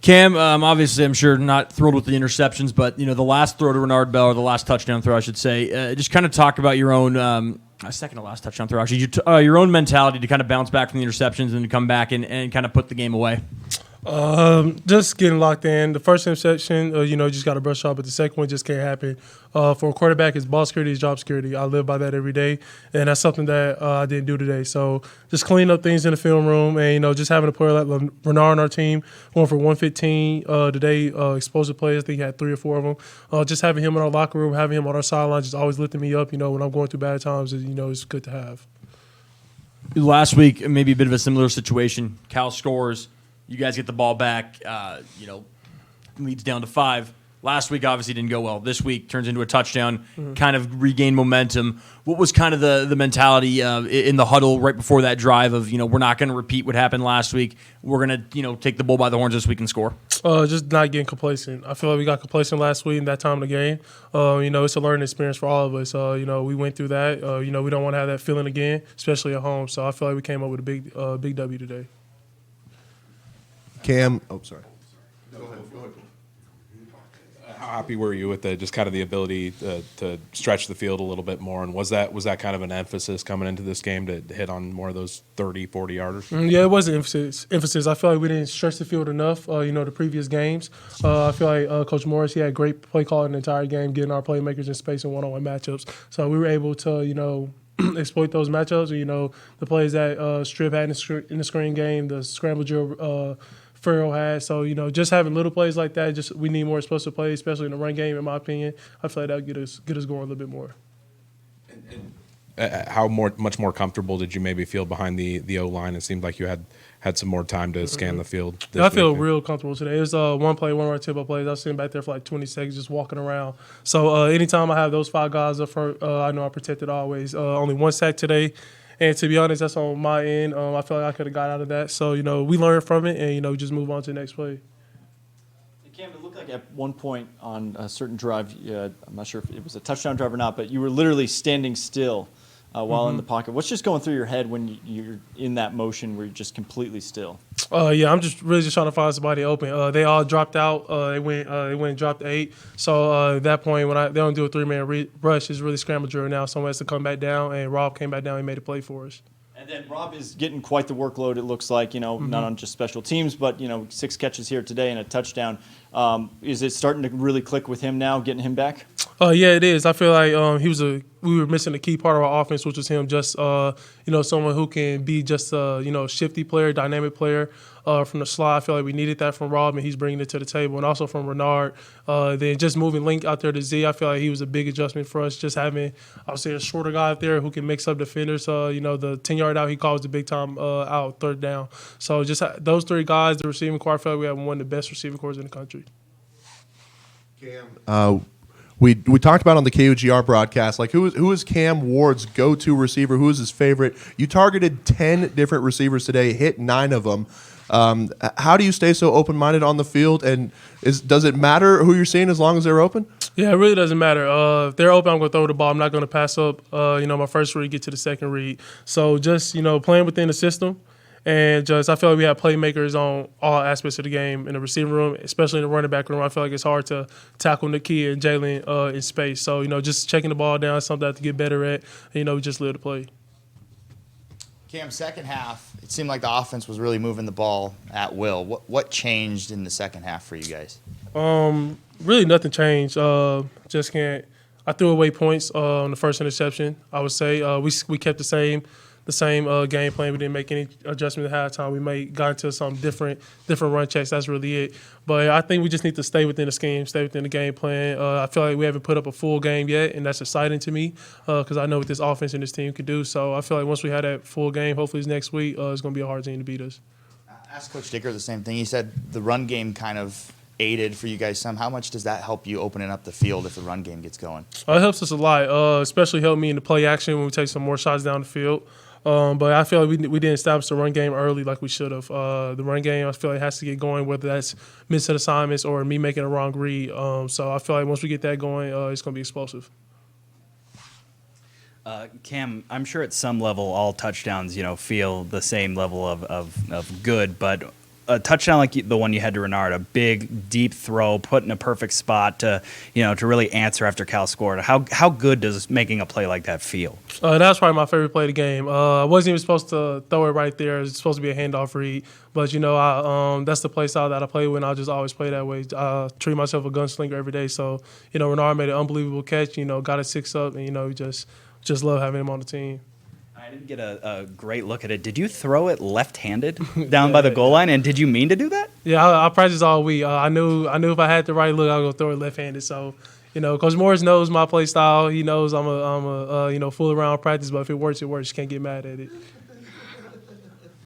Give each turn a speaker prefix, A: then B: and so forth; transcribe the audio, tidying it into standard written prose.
A: Cam, obviously, I'm sure not thrilled with the interceptions, but the last throw to Renard Bell, or the last touchdown throw, I should say. Just kind of talk about your own second to last touchdown throw. Actually, your own mentality to kind of bounce back from the interceptions and to come back and kind of put the game away.
B: Just getting locked in. The first interception, just got to brush off, but the second one just can't happen. For a quarterback, it's ball security, it's job security. I live by that every day, and that's something that I didn't do today. So just cleaning up things in the film room, and just having a player like Renard on our team going for 115 today, explosive plays. I think he had 3 or 4 of them. Just having him in our locker room, having him on our sideline, just always lifting me up. When I'm going through bad times, it's good to have.
A: Last week, maybe a bit of a similar situation. Cal scores. You guys get the ball back, leads down to 5. Last week obviously didn't go well. This week turns into a touchdown, kind of regain momentum. What was kind of the mentality in the huddle right before that drive of, we're not going to repeat what happened last week. We're going to, take the bull by the horns this week and score?
B: Just not getting complacent. I feel like we got complacent last week in that time of the game. It's a learning experience for all of us. We went through that. We don't want to have that feeling again, especially at home. So I feel like we came up with a big W today.
C: Cam, sorry.
D: Go ahead. How happy were you with just kind of the ability to stretch the field a little bit more? And was that kind of an emphasis coming into this game to hit on more of those 30, 40-yarders?
B: Yeah, it was an emphasis. I feel like we didn't stretch the field enough, the previous games. I feel like Coach Morris, he had great play calling the entire game, getting our playmakers in space in one-on-one matchups. So we were able to, exploit those matchups. The plays that Strip had in the screen game, the scramble drill Farrell had. So, just having little plays like that, we need more explosive plays, especially in the run game, in my opinion. I feel like that would get us going a little bit more.
D: How much more comfortable did you maybe feel behind the O-line? It seemed like you had some more time to scan the field.
B: I feel real comfortable today. It was one play, one of our tempo plays. I was sitting back there for like 20 seconds just walking around. So anytime I have those 5 guys up front, I know I'm protected always. Only 1 sack today. And to be honest, that's on my end. I feel like I could have got out of that. So, we learned from it and, just move on to the next play.
E: Cam, it looked like at one point on a certain drive, I'm not sure if it was a touchdown drive or not, but you were literally standing still while in the pocket. What's just going through your head when you're in that motion where you're just completely still?
B: I'm just trying to find somebody open. They all dropped out. They went and dropped 8. So at that point, when they don't do a 3-man rush, it's really scramble drill now. Someone has to come back down, and Rob came back down and made a play for us.
E: And then Rob is getting quite the workload, it looks like, not on just special teams, but, 6 catches here today and a touchdown. Is it starting to really click with him now, getting him back?
B: Yeah, it is. I feel like we were missing a key part of our offense, which was him just, someone who can be just a, shifty player, dynamic player from the slot. I feel like we needed that from Rob, and he's bringing it to the table, and also from Renard. Then just moving Link out there to Z, I feel like he was a big adjustment for us. Just having, I would say, a shorter guy out there who can mix up defenders. The 10-yard out he calls the big time out, 3rd down. So just those 3 guys, the receiving core, I feel like we have one of the best receiving cores in the country.
C: Cam, we talked about on the KUGR broadcast, like who is Cam Ward's go-to receiver? Who is his favorite? You targeted 10 different receivers today, hit 9 of them. How do you stay so open-minded on the field? And does it matter who you're seeing as long as they're open?
B: Yeah, it really doesn't matter. If they're open, I'm going to throw the ball. I'm not going to pass up, my first read, get to the second read. So just, playing within the system. And I feel like we have playmakers on all aspects of the game in the receiving room, especially in the running back room. I feel like it's hard to tackle Nakia and Jalen in space. So, just checking the ball down is something I have to get better at. And, we just live to play.
F: Cam, second half, it seemed like the offense was really moving the ball at will. What changed in the second half for you guys?
B: Really nothing changed. Just can't. I threw away points on the first interception. I would say we kept the same game plan. We didn't make any adjustments at halftime. We got into some different run checks. That's really it. But I think we just need to stay within the scheme, stay within the game plan. I feel like we haven't put up a full game yet, and that's exciting to me because I know what this offense and this team can do. So I feel like once we have that full game, hopefully it's next week, it's going to be a hard team to beat us.
F: I asked Coach Dicker the same thing. He said the run game kind of aided for you guys some. How much does that help you opening up the field if the run game gets going?
B: It helps us a lot, especially help me in the play action when we take some more shots down the field. But I feel like we didn't establish the run game early like we should have. The run game, I feel like, has to get going, whether that's missing assignments or me making a wrong read. So I feel like once we get that going, it's going to be explosive.
G: Cam, I'm sure at some level all touchdowns, feel the same level of good, but a touchdown like the one you had to Renard, a big, deep throw, put in a perfect spot to really answer after Cal scored. How good does making a play like that feel?
B: That's probably my favorite play of the game. I wasn't even supposed to throw it right there. It was supposed to be a handoff read. But, that's the play style that I play with, and I just always play that way. I treat myself a gunslinger every day. So, Renard made an unbelievable catch, got a 6 up, and, just love having him on the team.
G: I didn't get a great look at it. Did you throw it left-handed down by the goal line, and did you mean to do that?
B: Yeah, I practiced all week. I knew if I had the right look, I was gonna throw it left-handed. So, Coach Morris knows my play style. He knows I'm a fool around practice, but if it works, it works. You can't get mad at it.